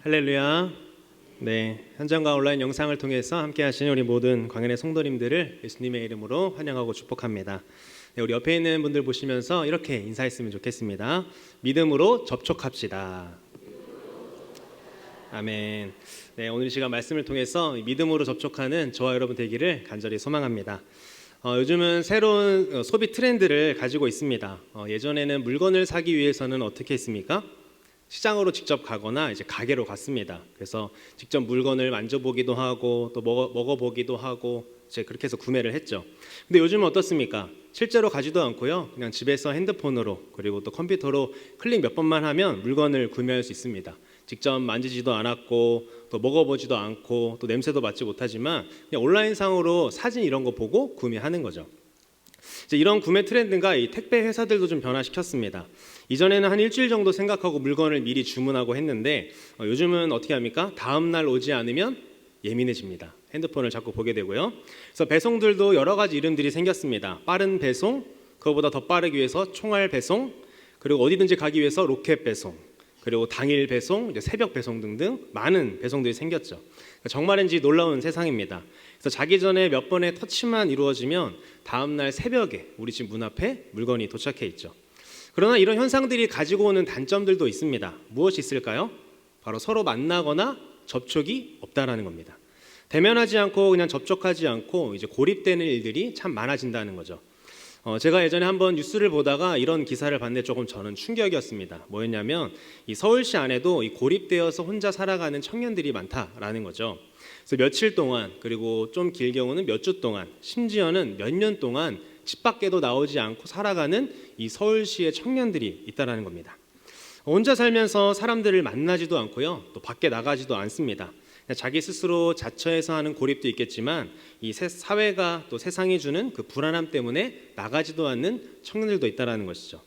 할렐루야. 네, 현장과 온라인 영상을 통해서 함께 하시는 우리 모든 광연의 성도님들을 예수님의 이름으로 환영하고 축복합니다. 네, 우리 옆에 있는 분들 보시면서 이렇게 인사했으면 좋겠습니다. 믿음으로 접촉합시다. 아멘. 네, 오늘 이 시간 말씀을 통해서 믿음으로 접촉하는 저와 여러분 되기를 간절히 소망합니다. 요즘은 새로운 소비 트렌드를 가지고 있습니다. 예전에는 물건을 사기 위해서는 어떻게 했습니까? 시장으로 직접 가거나 이제 가게로 갔습니다. 그래서 직접 물건을 만져보기도 하고 또 먹어보기도 하고 이제 그렇게 해서 구매를 했죠. 근데 요즘은 어떻습니까? 실제로 가지도 않고요. 그냥 집에서 핸드폰으로 그리고 또 컴퓨터로 클릭 몇 번만 하면 물건을 구매할 수 있습니다. 직접 만지지도 않았고 또 먹어보지도 않고 또 냄새도 맡지 못하지만 그냥 온라인상으로 사진 이런 거 보고 구매하는 거죠. 이제 이런 구매 트렌드가 이 택배 회사들도 좀 변화시켰습니다. 이전에는 한 일주일 정도 생각하고 물건을 미리 주문하고 했는데 요즘은 어떻게 합니까? 다음 날 오지 않으면 예민해집니다. 핸드폰을 자꾸 보게 되고요. 그래서 배송들도 여러 가지 이름들이 생겼습니다. 빠른 배송, 그거보다 더 빠르기 위해서 총알 배송, 그리고 어디든지 가기 위해서 로켓 배송, 그리고 당일 배송, 이제 새벽 배송 등등 많은 배송들이 생겼죠. 정말인지 놀라운 세상입니다. 그래서 자기 전에 몇 번의 터치만 이루어지면 다음 날 새벽에 우리 집 문 앞에 물건이 도착해 있죠. 그러나 이런 현상들이 가지고 오는 단점들도 있습니다. 무엇이 있을까요? 바로 서로 만나거나 접촉이 없다라는 겁니다. 대면하지 않고 그냥 접촉하지 않고 이제 고립되는 일들이 참 많아진다는 거죠. 제가 예전에 한번 뉴스를 보다가 이런 기사를 봤는데 조금 저는 충격이었습니다. 뭐였냐면 이 서울시 안에도 이 고립되어서 혼자 살아가는 청년들이 많다라는 거죠. 그래서 며칠 동안 그리고 좀 길 경우는 몇 주 동안 심지어는 몇 년 동안 집 밖에도 나오지 않고 살아가는 이 서울시의 청년들이 있다라는 겁니다. 혼자 살면서 사람들을 만나지도 않고요, 또 밖에 나가지도 않습니다. 자기 스스로 자처해서 하는 고립도 있겠지만 이 사회가 또 세상이 주는 그 불안함 때문에 나가지도 않는 청년들도 있다라는 것이죠.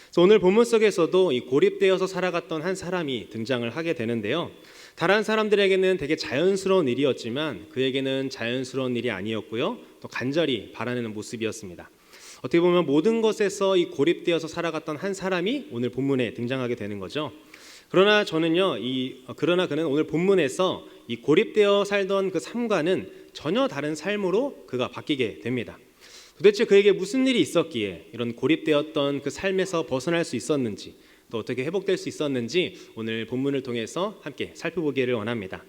그래서 오늘 본문 속에서도 이 고립되어서 살아갔던 한 사람이 등장을 하게 되는데요. 다른 사람들에게는 되게 자연스러운 일이었지만 그에게는 자연스러운 일이 아니었고요. 또 간절히 바라는 모습이었습니다. 어떻게 보면 모든 것에서 이 고립되어서 살아갔던 한 사람이 오늘 본문에 등장하게 되는 거죠. 그러나 그는 오늘 본문에서 이 고립되어 살던 그 삶과는 전혀 다른 삶으로 그가 바뀌게 됩니다. 도대체 그에게 무슨 일이 있었기에 이런 고립되었던 그 삶에서 벗어날 수 있었는지, 또 어떻게 회복될 수 있었는지 오늘 본문을 통해서 함께 살펴보기를 원합니다.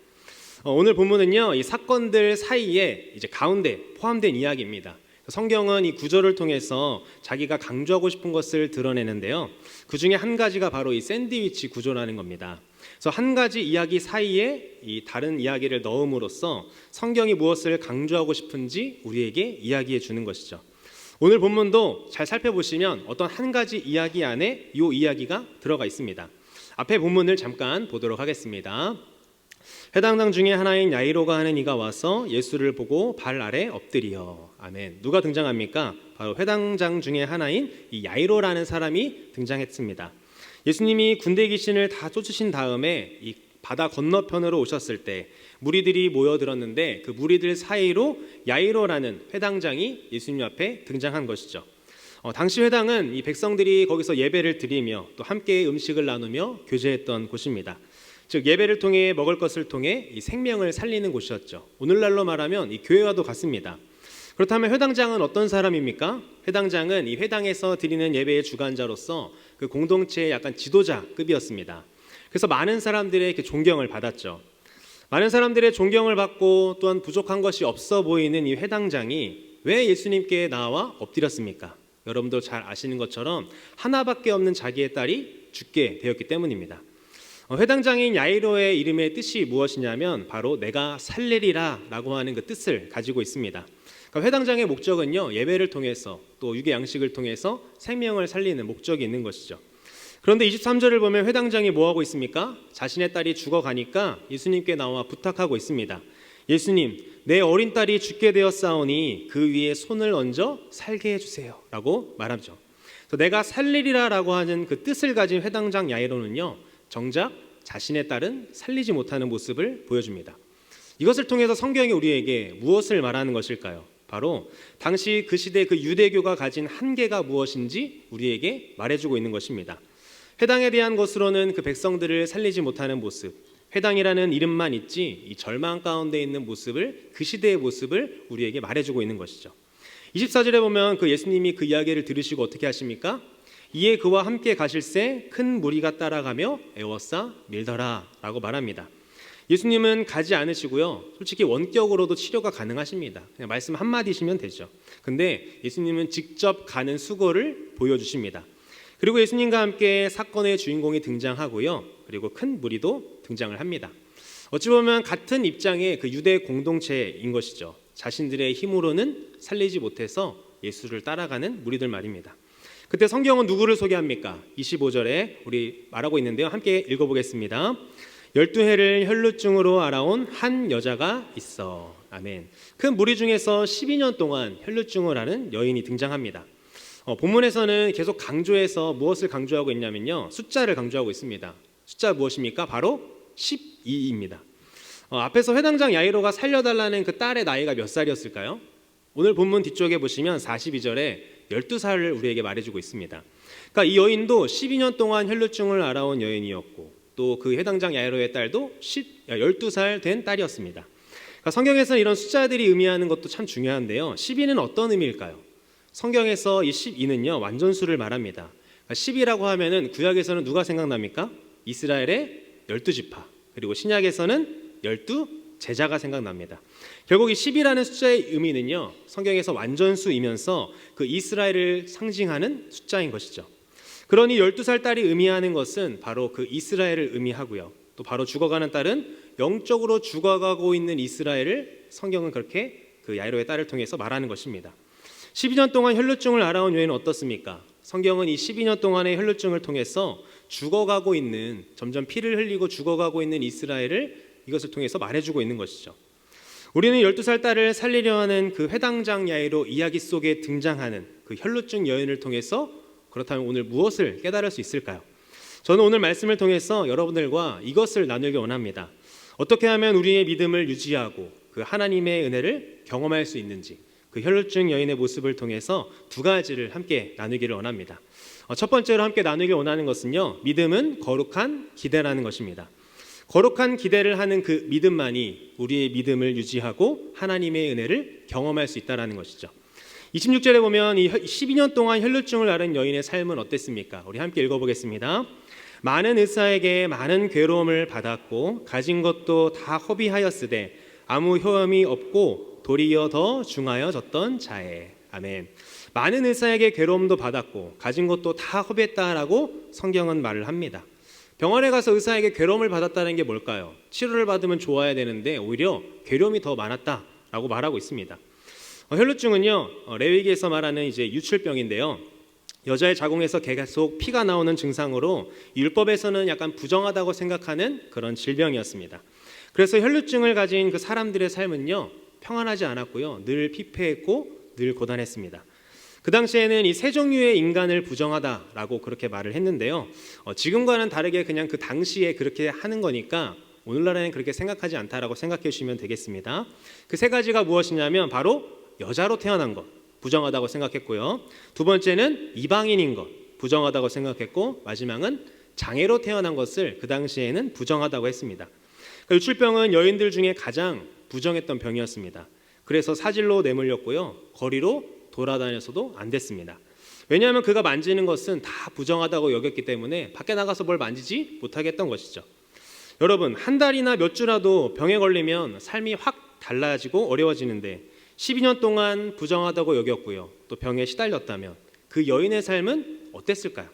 오늘 본문은요, 이 사건들 사이에 이제 가운데 포함된 이야기입니다. 성경은 이 구절을 통해서 자기가 강조하고 싶은 것을 드러내는데요. 그 중에 한 가지가 바로 이 샌드위치 구조라는 겁니다. 그래서 한 가지 이야기 사이에 이 다른 이야기를 넣음으로써 성경이 무엇을 강조하고 싶은지 우리에게 이야기해 주는 것이죠. 오늘 본문도 잘 살펴보시면 어떤 한 가지 이야기 안에 이 이야기가 들어가 있습니다. 앞에 본문을 잠깐 보도록 하겠습니다. 회당장 중에 하나인 야이로가 하는 이가 와서 예수를 보고 발 아래 엎드리어. 아멘. 누가 등장합니까? 바로 회당장 중에 하나인 이 야이로라는 사람이 등장했습니다. 예수님이 군대 귀신을 다 쫓으신 다음에 이 바다 건너편으로 오셨을 때 무리들이 모여들었는데 그 무리들 사이로 야이로라는 회당장이 예수님 앞에 등장한 것이죠. 당시 회당은 이 백성들이 거기서 예배를 드리며 또 함께 음식을 나누며 교제했던 곳입니다. 즉 예배를 통해 먹을 것을 통해 이 생명을 살리는 곳이었죠. 오늘날로 말하면 이 교회와도 같습니다. 그렇다면 회당장은 어떤 사람입니까? 회당장은 이 회당에서 드리는 예배의 주관자로서 그 공동체의 약간 지도자급이었습니다. 그래서 많은 사람들의 존경을 받았죠. 많은 사람들의 존경을 받고 또한 부족한 것이 없어 보이는 이 회당장이 왜 예수님께 나와 엎드렸습니까? 여러분도 잘 아시는 것처럼 하나밖에 없는 자기의 딸이 죽게 되었기 때문입니다. 회당장인 야이로의 이름의 뜻이 무엇이냐면 바로 내가 살리리라 라고 하는 그 뜻을 가지고 있습니다. 그러니까 회당장의 목적은요, 예배를 통해서 또 유괴 양식을 통해서 생명을 살리는 목적이 있는 것이죠. 그런데 23절을 보면 회당장이 뭐하고 있습니까? 자신의 딸이 죽어가니까 예수님께 나와 부탁하고 있습니다. 예수님, 내 어린 딸이 죽게 되었사오니 그 위에 손을 얹어 살게 해주세요 라고 말하죠. 그래서 내가 살리리라 라고 하는 그 뜻을 가진 회당장 야이로는요, 정작 자신의 딸은 살리지 못하는 모습을 보여줍니다. 이것을 통해서 성경이 우리에게 무엇을 말하는 것일까요? 바로 당시 그 시대 그 유대교가 가진 한계가 무엇인지 우리에게 말해주고 있는 것입니다. 회당에 대한 것으로는 그 백성들을 살리지 못하는 모습, 회당이라는 이름만 있지 이 절망 가운데 있는 모습을, 그 시대의 모습을 우리에게 말해주고 있는 것이죠. 24절에 보면 그 예수님이 그 이야기를 들으시고 어떻게 하십니까? 이에 그와 함께 가실새 큰 무리가 따라가며 애워싸 밀더라 라고 말합니다. 예수님은 가지 않으시고요, 솔직히 원격으로도 치료가 가능하십니다. 그냥 말씀 한마디시면 되죠. 근데 예수님은 직접 가는 수고를 보여주십니다. 그리고 예수님과 함께 사건의 주인공이 등장하고요, 그리고 큰 무리도 등장을 합니다. 어찌 보면 같은 입장의 그 유대 공동체인 것이죠. 자신들의 힘으로는 살리지 못해서 예수를 따라가는 무리들 말입니다. 그때 성경은 누구를 소개합니까? 25절에 우리 말하고 있는데요, 함께 읽어보겠습니다. 12해를 혈루증으로 앓아온 한 여자가 있어. 아멘. 그 무리 중에서 12년 동안 혈루증을 앓은 여인이 등장합니다. 본문에서는 계속 강조해서 무엇을 강조하고 있냐면요, 숫자를 강조하고 있습니다. 숫자 무엇입니까? 바로 12입니다. 앞에서 회당장 야이로가 살려달라는 그 딸의 나이가 몇 살이었을까요? 오늘 본문 뒤쪽에 보시면 42절에 12살을 우리에게 말해주고 있습니다. 그러니까 이 여인도 12년 동안 혈루증을 앓아온 여인이었고, 또 그 회당장 야이로의 딸도 12살 된 딸이었습니다. 그러니까 성경에서는 이런 숫자들이 의미하는 것도 참 중요한데요, 12는 어떤 의미일까요? 성경에서 이 12는요 완전수를 말합니다. 그러니까 10이라고 하면은 구약에서는 누가 생각납니까? 이스라엘의 12지파, 그리고 신약에서는 12제자가 생각납니다. 결국 이 10이라는 숫자의 의미는요, 성경에서 완전수이면서 그 이스라엘을 상징하는 숫자인 것이죠. 그러니 12살 딸이 의미하는 것은 바로 그 이스라엘을 의미하고요, 또 바로 죽어가는 딸은 영적으로 죽어가고 있는 이스라엘을 성경은 그렇게 그 야이로의 딸을 통해서 말하는 것입니다. 12년 동안 혈루증을 앓아온 여인은 어떻습니까? 성경은 이 12년 동안의 혈루증을 통해서 죽어가고 있는, 점점 피를 흘리고 죽어가고 있는 이스라엘을 이것을 통해서 말해주고 있는 것이죠. 우리는 12살 딸을 살리려 하는 그 회당장 야이로 이야기 속에 등장하는 그 혈루증 여인을 통해서 그렇다면 오늘 무엇을 깨달을 수 있을까요? 저는 오늘 말씀을 통해서 여러분들과 이것을 나누기 원합니다. 어떻게 하면 우리의 믿음을 유지하고 그 하나님의 은혜를 경험할 수 있는지, 그 혈루증 여인의 모습을 통해서 두 가지를 함께 나누기를 원합니다. 첫 번째로 함께 나누기 원하는 것은요, 믿음은 거룩한 기대라는 것입니다. 거룩한 기대를 하는 그 믿음만이 우리의 믿음을 유지하고 하나님의 은혜를 경험할 수 있다는 것이죠. 26절에 보면 이 12년 동안 혈루증을 앓은 여인의 삶은 어땠습니까? 우리 함께 읽어보겠습니다. 많은 의사에게 많은 괴로움을 받았고 가진 것도 다 허비하였으되 아무 효험이 없고 도리어 더 중하여졌던 자에. 아멘. 많은 의사에게 괴로움도 받았고 가진 것도 다 허비했다라고 성경은 말을 합니다. 병원에 가서 의사에게 괴로움을 받았다는 게 뭘까요? 치료를 받으면 좋아야 되는데 오히려 괴로움이 더 많았다라고 말하고 있습니다. 혈루증은요, 레위기에서 말하는 이제 유출병인데요, 여자의 자궁에서 계속 피가 나오는 증상으로 율법에서는 약간 부정하다고 생각하는 그런 질병이었습니다. 그래서 혈루증을 가진 그 사람들의 삶은요 평안하지 않았고요, 늘 피폐했고 늘 고단했습니다. 그 당시에는 이 세 종류의 인간을 부정하다라고 그렇게 말을 했는데요, 지금과는 다르게 그냥 그 당시에 그렇게 하는 거니까 오늘날에는 그렇게 생각하지 않다라고 생각해 주시면 되겠습니다. 그 세 가지가 무엇이냐면 바로 여자로 태어난 것, 부정하다고 생각했고요, 두 번째는 이방인인 것, 부정하다고 생각했고, 마지막은 장애로 태어난 것을 그 당시에는 부정하다고 했습니다. 그러니까 유출병은 여인들 중에 가장 부정했던 병이었습니다. 그래서 사질로 내몰렸고요, 거리로 돌아다녀서도 안 됐습니다. 왜냐하면 그가 만지는 것은 다 부정하다고 여겼기 때문에 밖에 나가서 뭘 만지지 못하겠던 것이죠. 여러분, 한 달이나 몇 주라도 병에 걸리면 삶이 확 달라지고 어려워지는데 12년 동안 부정하다고 여겼고요, 또 병에 시달렸다면 그 여인의 삶은 어땠을까요?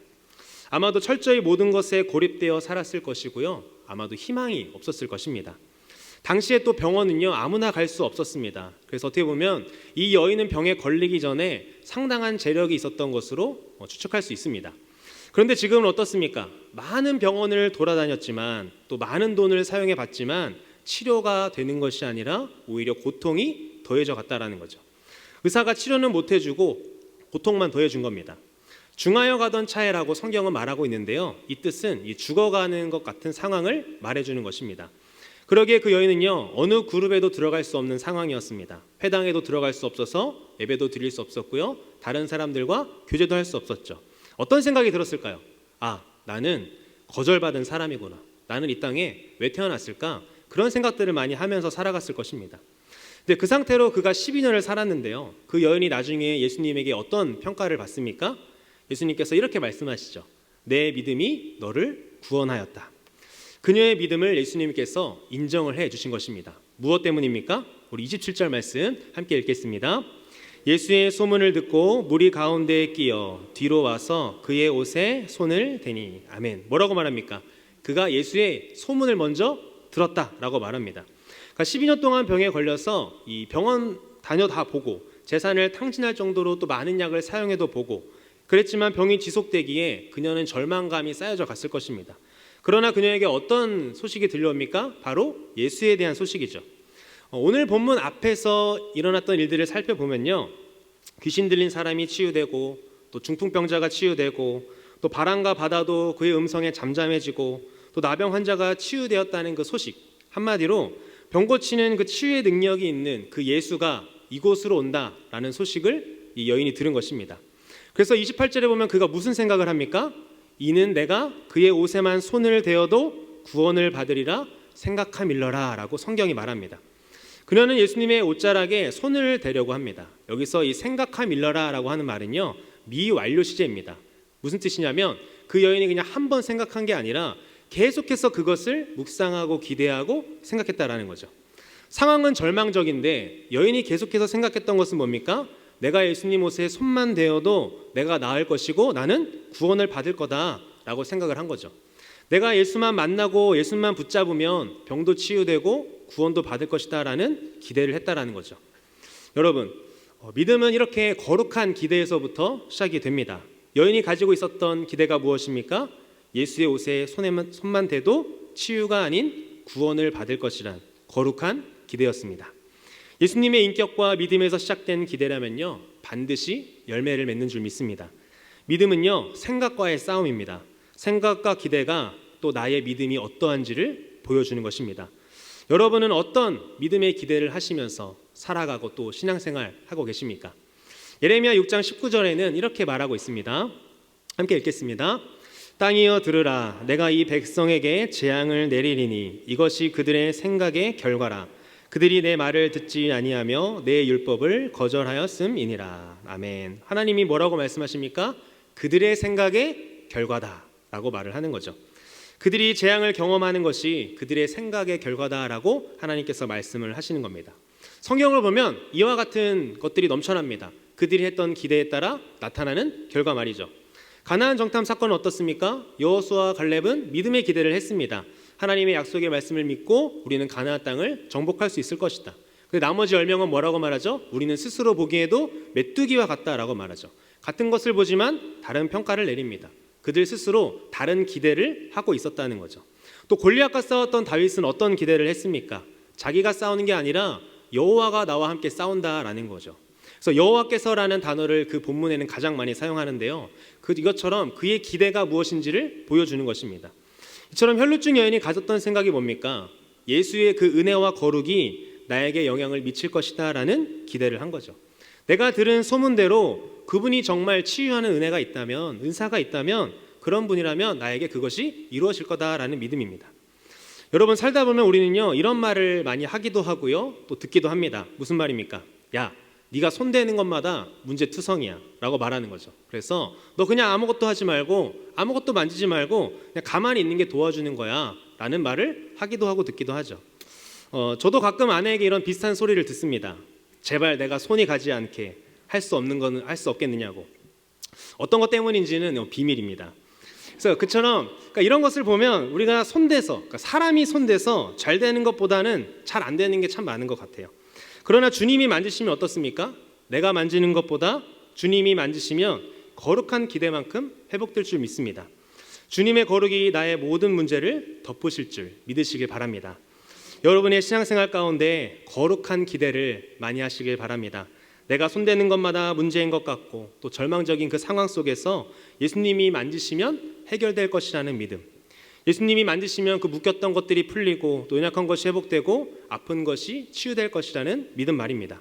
아마도 철저히 모든 것에 고립되어 살았을 것이고요, 아마도 희망이 없었을 것입니다. 당시에 또 병원은요 아무나 갈 수 없었습니다. 그래서 어떻게 보면 이 여인은 병에 걸리기 전에 상당한 재력이 있었던 것으로 추측할 수 있습니다. 그런데 지금은 어떻습니까? 많은 병원을 돌아다녔지만 또 많은 돈을 사용해 봤지만 치료가 되는 것이 아니라 오히려 고통이 더해져 갔다라는 거죠. 의사가 치료는 못 해주고 고통만 더해준 겁니다. 중하여 가던 차에라고 성경은 말하고 있는데요, 이 뜻은 이 죽어가는 것 같은 상황을 말해주는 것입니다. 그러기에 그 여인은요 어느 그룹에도 들어갈 수 없는 상황이었습니다. 회당에도 들어갈 수 없어서 예배도 드릴 수 없었고요, 다른 사람들과 교제도 할 수 없었죠. 어떤 생각이 들었을까요? 아, 나는 거절받은 사람이구나, 나는 이 땅에 왜 태어났을까? 그런 생각들을 많이 하면서 살아갔을 것입니다. 근데 그 상태로 그가 12년을 살았는데요. 그 여인이 나중에 예수님에게 어떤 평가를 받습니까? 예수님께서 이렇게 말씀하시죠. 내 믿음이 너를 구원하였다. 그녀의 믿음을 예수님께서 인정을 해 주신 것입니다. 무엇 때문입니까? 우리 27절 말씀 함께 읽겠습니다. 예수의 소문을 듣고 무리 가운데에 끼어 뒤로 와서 그의 옷에 손을 대니. 아멘. 뭐라고 말합니까? 그가 예수의 소문을 먼저 들었다라고 말합니다. 그러니까 12년 동안 병에 걸려서 이 병원 다녀 다 보고 재산을 탕진할 정도로 또 많은 약을 사용해도 보고 그랬지만 병이 지속되기에 그녀는 절망감이 쌓여져 갔을 것입니다. 그러나 그녀에게 어떤 소식이 들려옵니까? 바로 예수에 대한 소식이죠. 오늘 본문 앞에서 일어났던 일들을 살펴보면요, 귀신 들린 사람이 치유되고 또 중풍병자가 치유되고 또 바람과 바다도 그의 음성에 잠잠해지고 또 나병 환자가 치유되었다는 그 소식, 한마디로 병 고치는 그 치유의 능력이 있는 그 예수가 이곳으로 온다라는 소식을 이 여인이 들은 것입니다. 그래서 28절에 보면 그가 무슨 생각을 합니까? 이는 내가 그의 옷에만 손을 대어도 구원을 받으리라 생각함일러라 라고 성경이 말합니다. 그녀는 예수님의 옷자락에 손을 대려고 합니다. 여기서 이 생각함일러라 라고 하는 말은요, 미완료 시제입니다. 무슨 뜻이냐면 그 여인이 그냥 한 번 생각한 게 아니라 계속해서 그것을 묵상하고 기대하고 생각했다라는 거죠. 상황은 절망적인데 여인이 계속해서 생각했던 것은 뭡니까? 내가 예수님 옷에 손만 대어도 내가 나을 것이고 나는 구원을 받을 거다라고 생각을 한 거죠. 내가 예수만 만나고 예수만 붙잡으면 병도 치유되고 구원도 받을 것이다라는 기대를 했다라는 거죠. 여러분, 믿음은 이렇게 거룩한 기대에서부터 시작이 됩니다. 여인이 가지고 있었던 기대가 무엇입니까? 예수의 옷에 손만 대도 치유가 아닌 구원을 받을 것이란 거룩한 기대였습니다. 예수님의 인격과 믿음에서 시작된 기대라면요, 반드시 열매를 맺는 줄 믿습니다. 믿음은요, 생각과의 싸움입니다. 생각과 기대가 또 나의 믿음이 어떠한지를 보여주는 것입니다. 여러분은 어떤 믿음의 기대를 하시면서 살아가고 또 신앙생활 하고 계십니까? 예레미야 6장 19절에는 이렇게 말하고 있습니다. 함께 읽겠습니다. 땅이여 들으라. 내가 이 백성에게 재앙을 내리리니 이것이 그들의 생각의 결과라. 그들이 내 말을 듣지 아니하며 내 율법을 거절하였음이니라. 아멘. 하나님이 뭐라고 말씀하십니까? 그들의 생각의 결과다라고 말을 하는 거죠. 그들이 재앙을 경험하는 것이 그들의 생각의 결과다라고 하나님께서 말씀을 하시는 겁니다. 성경을 보면 이와 같은 것들이 넘쳐납니다. 그들이 했던 기대에 따라 나타나는 결과 말이죠. 가나안 정탐 사건은 어떻습니까? 여호수아와 갈렙은 믿음의 기대를 했습니다. 하나님의 약속의 말씀을 믿고 우리는 가나안 땅을 정복할 수 있을 것이다. 근데 나머지 10명은 뭐라고 말하죠? 우리는 스스로 보기에도 메뚜기와 같다라고 말하죠. 같은 것을 보지만 다른 평가를 내립니다. 그들 스스로 다른 기대를 하고 있었다는 거죠. 또 골리앗과 싸웠던 다윗은 어떤 기대를 했습니까? 자기가 싸우는 게 아니라 여호와가 나와 함께 싸운다라는 거죠. 그래서 여호와께서라는 단어를 그 본문에는 가장 많이 사용하는데요, 이것처럼 그의 기대가 무엇인지를 보여주는 것입니다. 이처럼 혈루증 여인이 가졌던 생각이 뭡니까? 예수의 그 은혜와 거룩이 나에게 영향을 미칠 것이다 라는 기대를 한 거죠. 내가 들은 소문대로 그분이 정말 치유하는 은혜가 있다면, 은사가 있다면, 그런 분이라면 나에게 그것이 이루어질 거다라는 믿음입니다. 여러분, 살다 보면 우리는요, 이런 말을 많이 하기도 하고요, 또 듣기도 합니다. 무슨 말입니까? 야, 네가 손대는 것마다 문제투성이야 라고 말하는 거죠. 그래서 너 그냥 아무것도 하지 말고 아무것도 만지지 말고 그냥 가만히 있는 게 도와주는 거야 라는 말을 하기도 하고 듣기도 하죠. 저도 가끔 아내에게 이런 비슷한 소리를 듣습니다. 제발 내가 손이 가지 않게 할 수 없는 거는 할 수 없겠느냐고. 어떤 것 때문인지는 비밀입니다. 그래서 그처럼 그러니까 이런 것을 보면 우리가 손대서, 그러니까 사람이 손대서 잘 되는 것보다는 잘 안 되는 게 참 많은 것 같아요. 그러나 주님이 만지시면 어떻습니까? 내가 만지는 것보다 주님이 만지시면 거룩한 기대만큼 회복될 줄 믿습니다. 주님의 거룩이 나의 모든 문제를 덮으실 줄 믿으시길 바랍니다. 여러분의 신앙생활 가운데 거룩한 기대를 많이 하시길 바랍니다. 내가 손대는 것마다 문제인 것 같고 또 절망적인 그 상황 속에서 예수님이 만지시면 해결될 것이라는 믿음, 예수님이 만지시면 그 묶였던 것들이 풀리고 또 연약한 것이 회복되고 아픈 것이 치유될 것이라는 믿음 말입니다.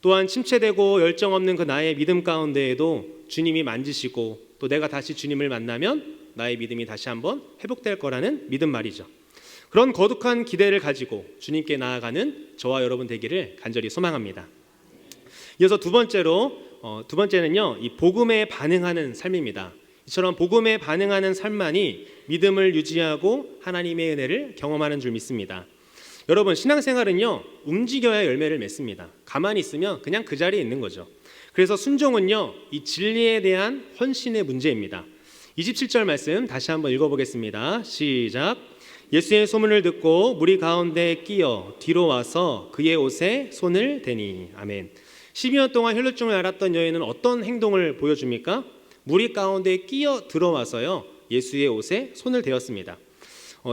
또한 침체되고 열정 없는 그 나의 믿음 가운데에도 주님이 만지시고 또 내가 다시 주님을 만나면 나의 믿음이 다시 한번 회복될 거라는 믿음 말이죠. 그런 거룩한 기대를 가지고 주님께 나아가는 저와 여러분 되기를 간절히 소망합니다. 이어서 두 번째는요, 이 복음에 반응하는 삶입니다. 이처럼 복음에 반응하는 삶만이 믿음을 유지하고 하나님의 은혜를 경험하는 줄 믿습니다. 여러분, 신앙생활은요, 움직여야 열매를 맺습니다. 가만히 있으면 그냥 그 자리에 있는 거죠. 그래서 순종은요, 이 진리에 대한 헌신의 문제입니다. 27절 말씀 다시 한번 읽어보겠습니다. 시작. 예수의 소문을 듣고 무리 가운데 끼어 뒤로 와서 그의 옷에 손을 대니. 아멘. 12년 동안 혈루증을 앓았던 여인은 어떤 행동을 보여줍니까? 무리 가운데 끼어 들어와서요, 예수의 옷에 손을 대었습니다.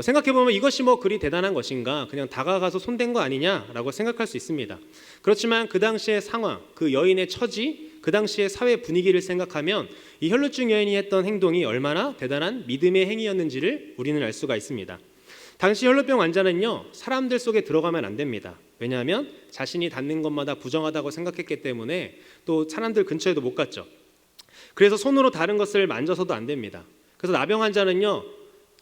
생각해보면 이것이 그리 대단한 것인가, 그냥 다가가서 손댄 거 아니냐라고 생각할 수 있습니다. 그렇지만 그 당시의 상황, 그 여인의 처지, 그 당시의 사회 분위기를 생각하면 이 혈루증 여인이 했던 행동이 얼마나 대단한 믿음의 행위였는지를 우리는 알 수가 있습니다. 당시 혈루병 환자는요, 사람들 속에 들어가면 안 됩니다. 왜냐하면 자신이 닿는 것마다 부정하다고 생각했기 때문에 또 사람들 근처에도 못 갔죠. 그래서 손으로 다른 것을 만져서도 안 됩니다. 그래서 나병 환자는요,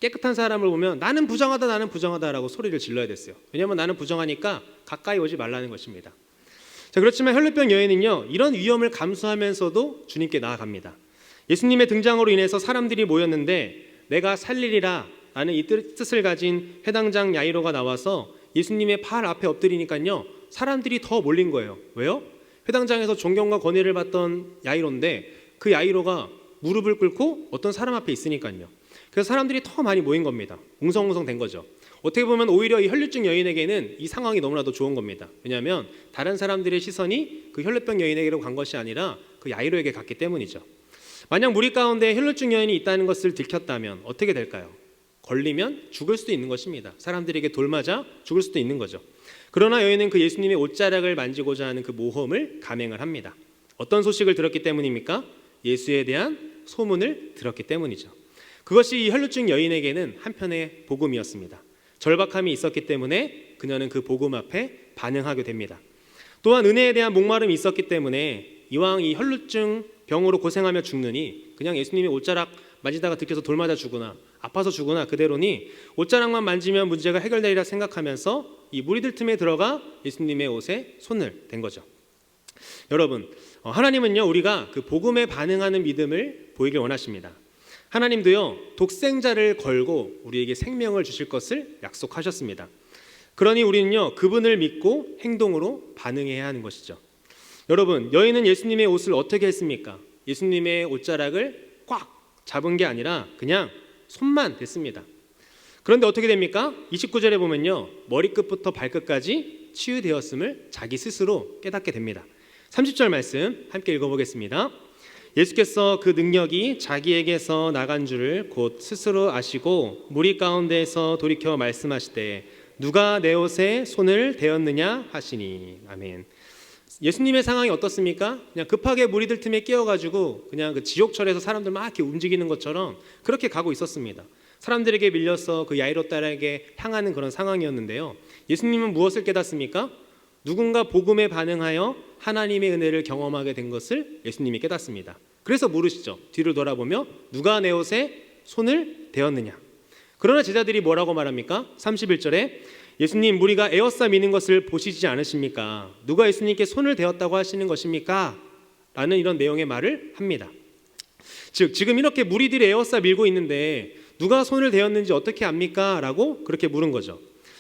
깨끗한 사람을 보면 나는 부정하다라고 소리를 질러야 됐어요. 왜냐하면 나는 부정하니까 가까이 오지 말라는 것입니다. 자, 그렇지만 혈루병 여인은요, 이런 위험을 감수하면서도 주님께 나아갑니다. 예수님의 등장으로 인해서 사람들이 모였는데 내가 살리리라 라는 이 뜻을 가진 회당장 야이로가 나와서 예수님의 발 앞에 엎드리니까요, 사람들이 더 몰린 거예요. 왜요? 회당장에서 존경과 권위를 받던 야이로인데 그 야이로가 무릎을 꿇고 어떤 사람 앞에 있으니까요. 그래서 사람들이 더 많이 모인 겁니다. 웅성웅성 된 거죠. 어떻게 보면 오히려 이 혈루증 여인에게는 이 상황이 너무나도 좋은 겁니다. 왜냐하면 다른 사람들의 시선이 그 혈루병 여인에게로 간 것이 아니라 그 야이로에게 갔기 때문이죠. 만약 무리 가운데 혈루증 여인이 있다는 것을 들켰다면 어떻게 될까요? 걸리면 죽을 수도 있는 것입니다. 사람들에게 돌맞아 죽을 수도 있는 거죠. 그러나 여인은 그 예수님의 옷자락을 만지고자 하는 그 모험을 감행을 합니다. 어떤 소식을 들었기 때문입니까? 예수에 대한 소문을 들었기 때문이죠. 그것이 이 혈루증 여인에게는 한편의 복음이었습니다. 절박함이 있었기 때문에 그녀는 그 복음 앞에 반응하게 됩니다. 또한 은혜에 대한 목마름이 있었기 때문에 이왕 이 혈루증 병으로 고생하며 죽느니 그냥 예수님의 옷자락 만지다가 들켜서 돌 맞아 죽으나 아파서 죽으나 그대로니 옷자락만 만지면 문제가 해결되리라 생각하면서 이 무리들 틈에 들어가 예수님의 옷에 손을 댄 거죠. 여러분, 하나님은요, 우리가 그 복음에 반응하는 믿음을 보이길 원하십니다. 하나님도요, 독생자를 걸고 우리에게 생명을 주실 것을 약속하셨습니다. 그러니 우리는요, 그분을 믿고 행동으로 반응해야 하는 것이죠. 여러분, 여인은 예수님의 옷을 어떻게 했습니까? 예수님의 옷자락을 꽉 잡은 게 아니라 그냥 손만 댔습니다. 그런데 어떻게 됩니까? 29절에 보면요, 머리끝부터 발끝까지 치유되었음을 자기 스스로 깨닫게 됩니다. 30절 말씀 함께 읽어보겠습니다. 예수께서 그 능력이 자기에게서 나간 줄을 곧 스스로 아시고 무리 가운데에서 돌이켜 말씀하시되 누가 내 옷에 손을 대었느냐 하시니. 아멘. 예수님의 상황이 어떻습니까? 그냥 급하게 무리들 틈에 끼어가지고 그냥 그 지옥철에서 사람들 막 이렇게 움직이는 것처럼 그렇게 가고 있었습니다. 사람들에게 밀려서 그 야이로 딸에게 향하는 그런 상황이었는데요. 예수님은 무엇을 깨닫습니까? 누군가 복음에 반응하여 하나님의 은혜를 경험하게 된 것을 예수님이 깨닫습니다. 그래서 물으시죠. 뒤를 돌아보며 누가 내 옷에 손을 대었느냐. 그러나 제자들이 뭐라고 말합니까? 31절에 예수님, 무리가 에워싸 미는 것을 보시지 않으십니까? 누가 예수님께 손을 대었다고 하시는 것입니까? 라는 이런 내용의 말을 합니다. 즉 지금 이렇게 무리들이 에워싸 밀고 있는데 누가 손을 대었는지 어떻게 압니까? 라고 그렇게 물은 거죠.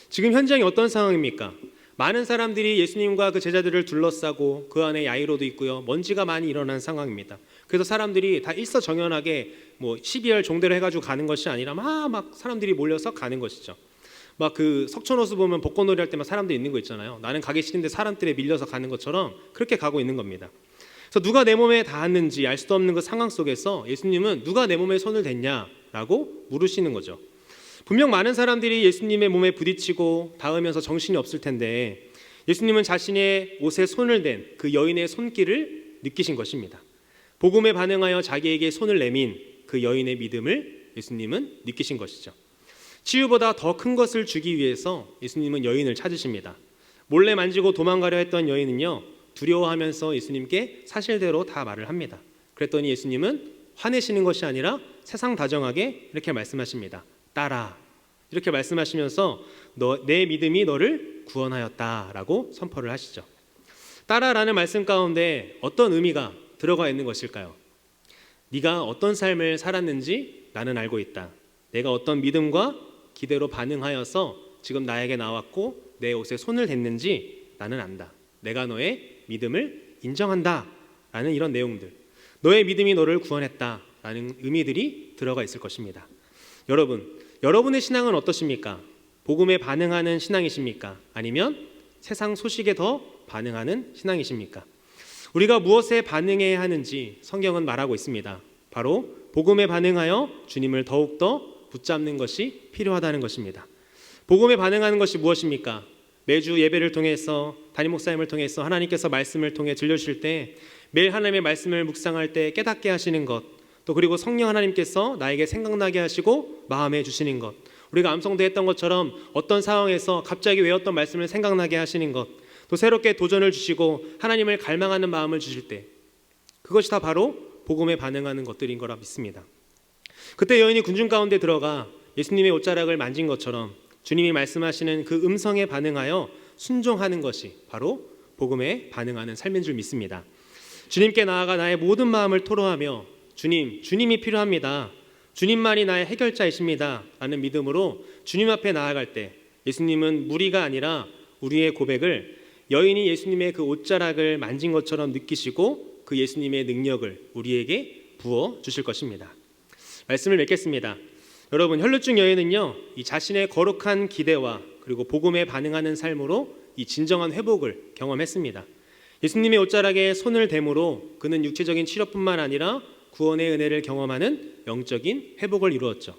지금 현장이 어떤 상황입니까? 많은 사람들이 예수님과 그 제자들을 둘러싸고 그 안에 야이로도 있고요, 먼지가 많이 일어난 상황입니다. 그래서 사람들이 다 일사정연하게 12월 종대로 해가지고 가는 것이 아니라 막 사람들이 몰려서 가는 것이죠. 막 그 석촌호수 보면 벚꽃놀이 할 때만 사람들이 있는 거 있잖아요. 나는 가기 싫은데 사람들에 밀려서 가는 것처럼 그렇게 가고 있는 겁니다. 그래서 누가 내 몸에 닿았는지 알 수도 없는 그 상황 속에서 예수님은 누가 내 몸에 손을 댔냐라고 물으시는 거죠. 분명 많은 사람들이 예수님의 몸에 부딪히고 닿으면서 정신이 없을 텐데 예수님은 자신의 옷에 손을 댄 그 여인의 손길을 느끼신 것입니다. 복음에 반응하여 자기에게 손을 내민 그 여인의 믿음을 예수님은 느끼신 것이죠. 치유보다 더 큰 것을 주기 위해서 예수님은 여인을 찾으십니다. 몰래 만지고 도망가려 했던 여인은요, 두려워하면서 예수님께 사실대로 다 말을 합니다. 그랬더니 예수님은 화내시는 것이 아니라 세상 다정하게 이렇게 말씀하십니다. 따라. 이렇게 말씀하시면서 내 믿음이 너를 구원하였다라고 선포를 하시죠. 따라라는 말씀 가운데 어떤 의미가 들어가 있는 것일까요? 네가 어떤 삶을 살았는지 나는 알고 있다. 내가 어떤 믿음과 기대로 반응하여서 지금 나에게 나왔고 내 옷에 손을 댔는지 나는 안다. 내가 너의 믿음을 인정한다 라는 이런 내용들, 너의 믿음이 너를 구원했다 라는 의미들이 들어가 있을 것입니다. 여러분의 신앙은 어떠십니까? 복음에 반응하는 신앙이십니까? 아니면 세상 소식에 더 반응하는 신앙이십니까? 우리가 무엇에 반응해야 하는지 성경은 말하고 있습니다. 바로 복음에 반응하여 주님을 더욱더 붙잡는 것이 필요하다는 것입니다. 복음에 반응하는 것이 무엇입니까? 매주 예배를 통해서, 담임 목사님을 통해서 하나님께서 말씀을 통해 들려주실 때 매일 하나님의 말씀을 묵상할 때 깨닫게 하시는 것, 또 그리고 성령 하나님께서 나에게 생각나게 하시고 마음에 주시는 것, 우리가 암송도 했던 것처럼 어떤 상황에서 갑자기 외웠던 말씀을 생각나게 하시는 것, 또 새롭게 도전을 주시고 하나님을 갈망하는 마음을 주실 때, 그것이 다 바로 복음에 반응하는 것들인 거라 믿습니다. 그때 여인이 군중 가운데 들어가 예수님의 옷자락을 만진 것처럼 주님이 말씀하시는 그 음성에 반응하여 순종하는 것이 바로 복음에 반응하는 삶인 줄 믿습니다. 주님께 나아가 나의 모든 마음을 토로하며 주님이 필요합니다. 주님만이 나의 해결자이십니다. 라는 믿음으로 주님 앞에 나아갈 때 예수님은 무리가 아니라 우리의 고백을 여인이 예수님의 그 옷자락을 만진 것처럼 느끼시고 그 예수님의 능력을 우리에게 부어 주실 것입니다. 말씀을 맺겠습니다. 여러분, 혈루증 여인은요, 이 자신의 거룩한 기대와 그리고 복음에 반응하는 삶으로 이 진정한 회복을 경험했습니다. 예수님의 옷자락에 손을 댐으로 그는 육체적인 치료뿐만 아니라 구원의 은혜를 경험하는 영적인 회복을 이루었죠.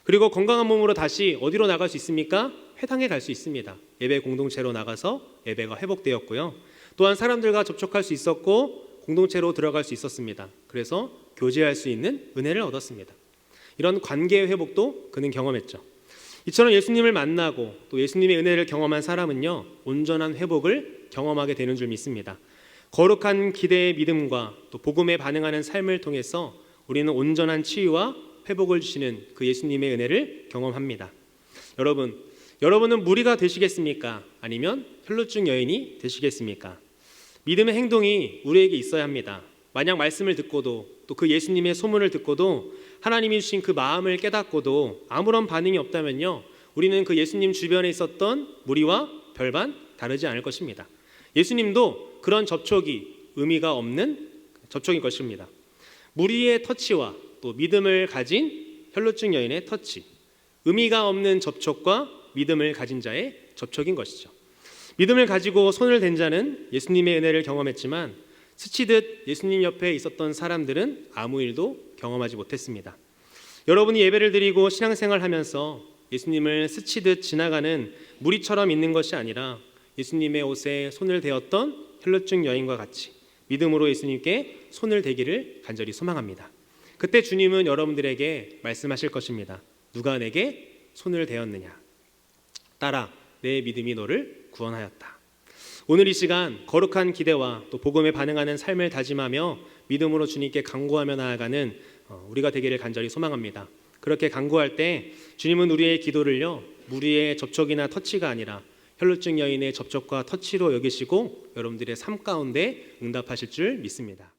그리고 건강한 몸으로 다시 어디로 나갈 수 있습니까? 회당에 갈 수 있습니다. 예배 공동체로 나가서 예배가 회복되었고요. 또한 사람들과 접촉할 수 있었고 공동체로 들어갈 수 있었습니다. 그래서 교제할 수 있는 은혜를 얻었습니다. 이런 관계의 회복도 그는 경험했죠. 이처럼 예수님을 만나고 또 예수님의 은혜를 경험한 사람은요, 온전한 회복을 경험하게 되는 줄 믿습니다. 거룩한 기대의 믿음과 또 복음에 반응하는 삶을 통해서 우리는 온전한 치유와 회복을 주시는 그 예수님의 은혜를 경험합니다. 여러분은 무리가 되시겠습니까? 아니면 혈루증 여인이 되시겠습니까? 믿음의 행동이 우리에게 있어야 합니다. 만약 말씀을 듣고도 또 그 예수님의 소문을 듣고도 하나님이 주신 그 마음을 깨닫고도 아무런 반응이 없다면요, 우리는 그 예수님 주변에 있었던 무리와 별반 다르지 않을 것입니다. 예수님도 그런 접촉이 의미가 없는 접촉일 것입니다. 무리의 터치와 또 믿음을 가진 혈루증 여인의 터치, 의미가 없는 접촉과 믿음을 가진 자의 접촉인 것이죠. 믿음을 가지고 손을 댄 자는 예수님의 은혜를 경험했지만 스치듯 예수님 옆에 있었던 사람들은 아무 일도 경험하지 못했습니다. 여러분이 예배를 드리고 신앙생활 하면서 예수님을 스치듯 지나가는 무리처럼 있는 것이 아니라 예수님의 옷에 손을 대었던 혈루증 여인과 같이 믿음으로 예수님께 손을 대기를 간절히 소망합니다. 그때 주님은 여러분들에게 말씀하실 것입니다. 누가 내게 손을 대었느냐? 따라, 내 믿음이 너를 구원하였다. 오늘 이 시간 거룩한 기대와 또 복음에 반응하는 삶을 다짐하며 믿음으로 주님께 간구하며 나아가는 우리가 되기를 간절히 소망합니다. 그렇게 간구할 때 주님은 우리의 기도를요, 무리의 접촉이나 터치가 아니라 혈루증 여인의 접촉과 터치로 여기시고 여러분들의 삶 가운데 응답하실 줄 믿습니다.